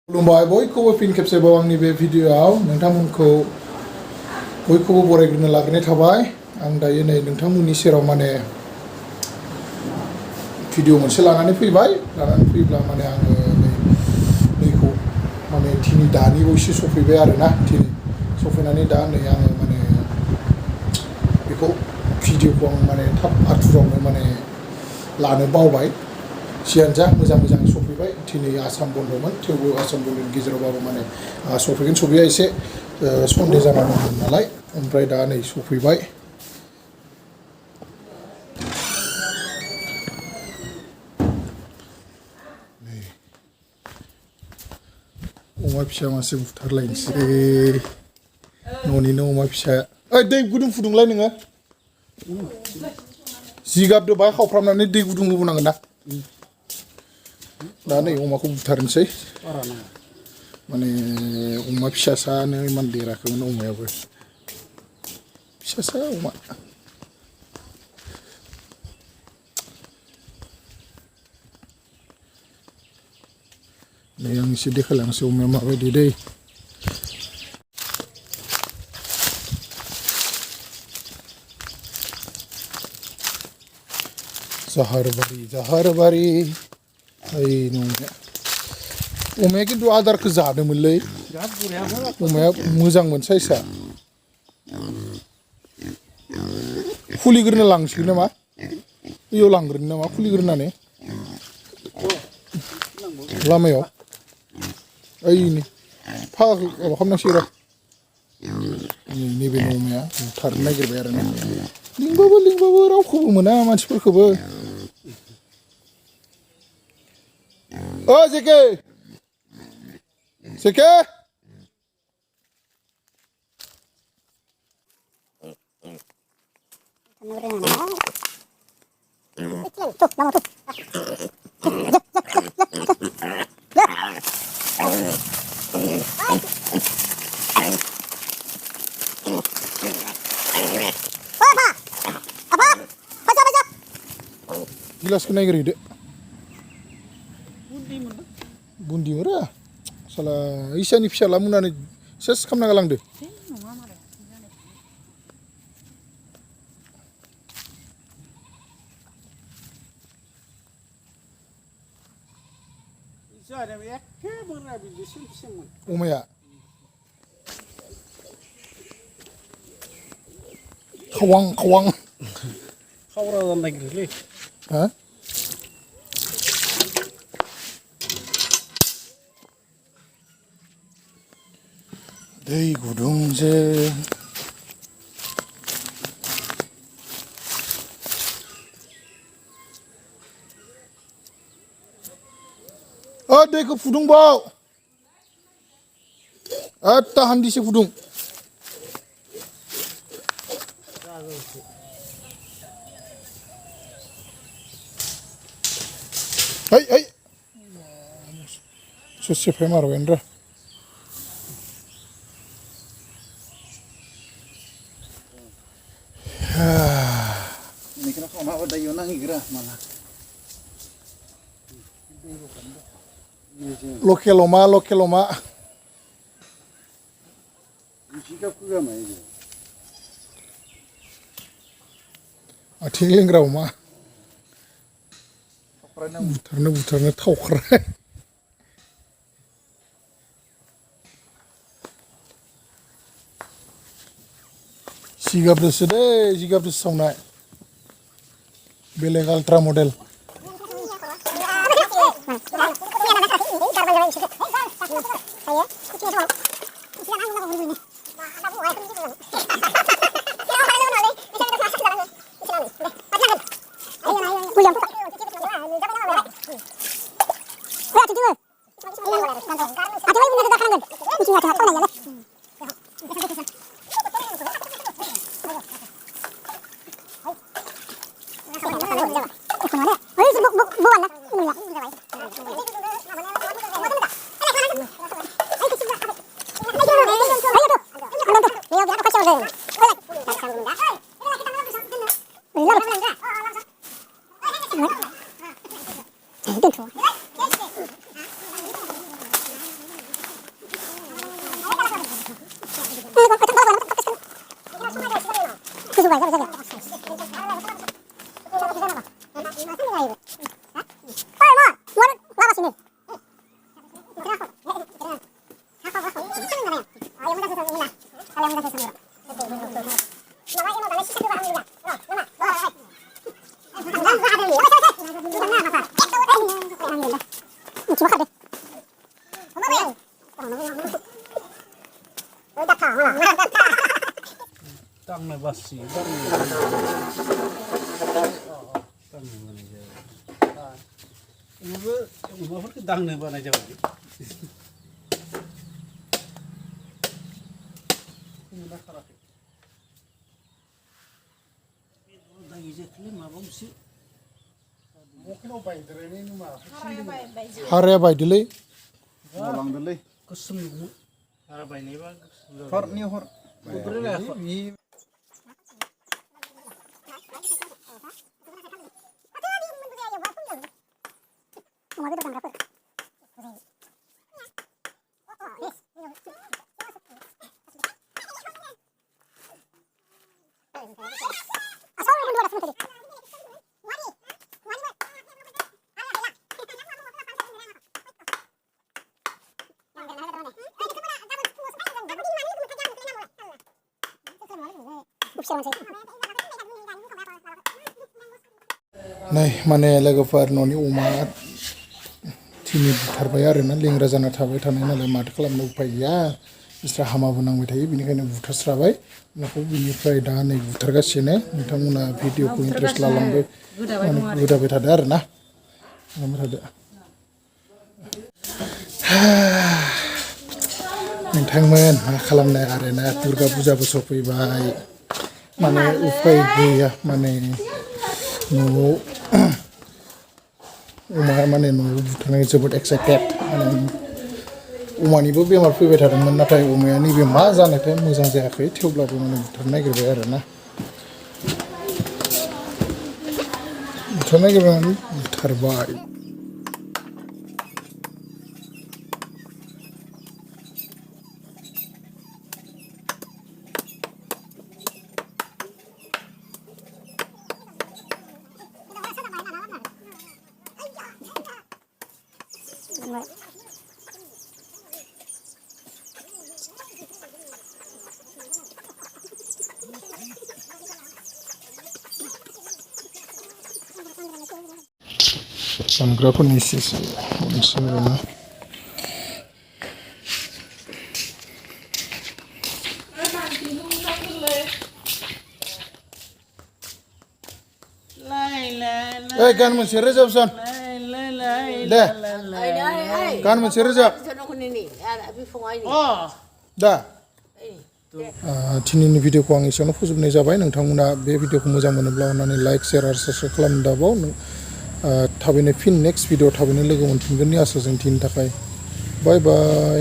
खुलुमबाय बयखौबो फिन खेबसेबाव आंनि बे भिडिअआव नोंथांमोनखौ बयखौबो बरायग्रोनो लाग्रोनाय थाबाय। आं दायो नै नोंथांमोननि सेराव माने भिडिअ मोनसे लानानै फैब्ला माने आङो दैखौ माने थिनि दानिबो एसे सफैबाय आरोना थिनि सफैनानै दा नै आङो माने बेखौ भिडिअखौ आं माने थाब आथुरावनो माने लानो बावबाय। जियानो जा मोजां सफैबाय दिनै आसाम बन्दमोन थेवबो आसाम बन्दनि गेजेरावबाबो माने सफैया एसे सन्देह जानानै दंमोन नालाय ओमफ्राय दा नै सफैबाय। अमा फिसा मासे बुथारलायनोसै न'निनो अमा फिसा। ओइ दै गुदुं फुदुंलाय नोङो जिगाबदो बाहाय खावफ्रामनानै दै गुदुं होबोनांगोन ना। दा नै अमाखौ बुथारनोसै माने अमा फिसासानो इमान देराखैमोन अमायाबो फिसासा अमा। नै आं एसे देखायलांनोसै अमाया माबायदि दै। जाहारबारि ओइ अमाया खिन्थु आदारखौ जादोंमोनलै अमाया मोजांमोन साइसआ। खुलिग्रोनो लांसिगोन नामा बैयाव लांग्रोनो नामा खुलिग्रोनानै लामायाव ओइनि फागाखौ माबा खालामनांसिगोन र'। नैबे अमाया बुथारनो नागिरबाय आरो ना लिंबाबो रावखौबो मोना मानसिफोरखौबो। ओ जेके गिलासखौ नायग्रोदो बुन्दि मोरा साला इसानि फिसाला मुनानै सेस खालामना गालांदो। अमाया खावां खावरा जानो नागिरोलै हा दै गुदुंजों दैखौ फुदुंबाव एत्ता हान्दिसे फुदुं। है सेफाय मारबाय र'। लकेल अमा आथिं लेंग्रा अमा बुथारनो थावख्राय जिगाबदोसो सावनाय बेलेग ultra model. Tang na basi, tang na mana jauh. Umur ke tang na mana jauh. Lagi je kelima bangsi. Mungkin apa yang terjadi ni mah? Hari apa itu? Lang dulu. Kusum ni. Hara bay ni bang. Hor ni hor. Beri lah. Nah, mana logoफोर न'नि अमा थिनि बुथारबाय आरोना लेंग्रा जाना थाबाय थानाय नालाय माथो खालामनो उफाय गैया बिस्रा हामाबो नांबाय थायो बेनिखायनो बुथारस्राबाय उनाव बिनिफ्राय दा नै बुथारगासिनो नोंथांमोना भिडिअखौ इन्ट्रेस्ट लालांबाय माने गोदाबाय थादो आरोना लांबाय थादो नोंथांमोन मा खालामनो आरोना दुर्गा फुजाबो सफैबाय माने उफाय गैया माने न'आव अमा माने न'आव बुथारनाय जोबोद एक्साइटेड माने अमानिबो बेमार फैबाय थादोंमोन नाथाय अमाया नैबे मा जानायथाय मोजां जायाखै थेवब्लाबो माने बुथारनो नागिरबाय आरोना बुथारनो नागिरबाय बुथारबाय Sangrapun isi sebenarnya. Kan masih rezab son. Kan masih rezab. Dah. दिनैनि भिडिअखौ आं एसेयावनो फोजोबनाय जाबाय नोंथांमोना बे भिडिअखौ मोजां मोनोब्ला अननानै लाइक शेयार आरो साबस्क्राइब खालामनो दाबाव थाबैनो फिन नेक्स्ट भिडिअ थाबैनो लोगो मोनफिनगोननि आसाजों दिनैनि थाखाय बाय बाय